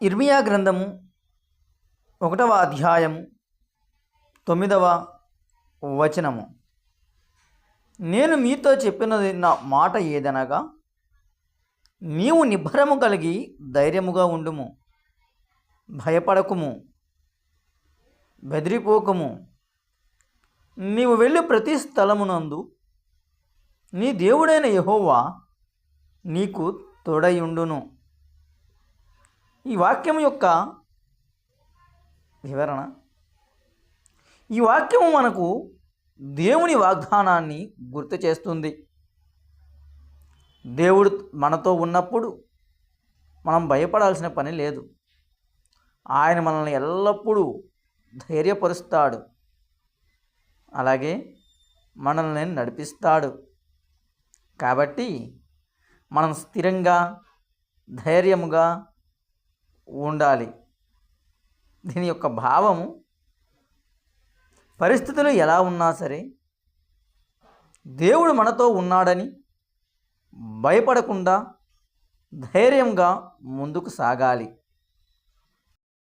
ఇర్మియా గ్రంథము 1వ అధ్యాయము 9వ వచనము. నేను మీతో చెప్పినది నా మాట ఏదనగా, నీవు నిబ్బరము కలిగి ధైర్యముగా ఉండుము, భయపడకుము, బెదిరిపోకము. నీవు వెళ్ళి ప్రతి స్థలమునందు నీ దేవుడైన యెహోవా నీకు తోడయుండును. ఈ వాక్యం యొక్క వివరణ. ఈ వాక్యము మనకు దేవుని వాగ్దానాన్ని గుర్తు చేస్తుంది. దేవుడు మనతో ఉన్నప్పుడు మనం భయపడాల్సిన పని లేదు. ఆయన మనల్ని ఎల్లప్పుడూ ధైర్యపరుస్తాడు, అలాగే మనల్ని నడిపిస్తాడు. కాబట్టి మనం స్థిరంగా ధైర్యముగా ఉండాలి. దీని యొక్క భావము, పరిస్థితులు ఎలా ఉన్నా సరే దేవుడు మనతో ఉన్నాడని భయపడకుండా ధైర్యంగా ముందుకు సాగాలి.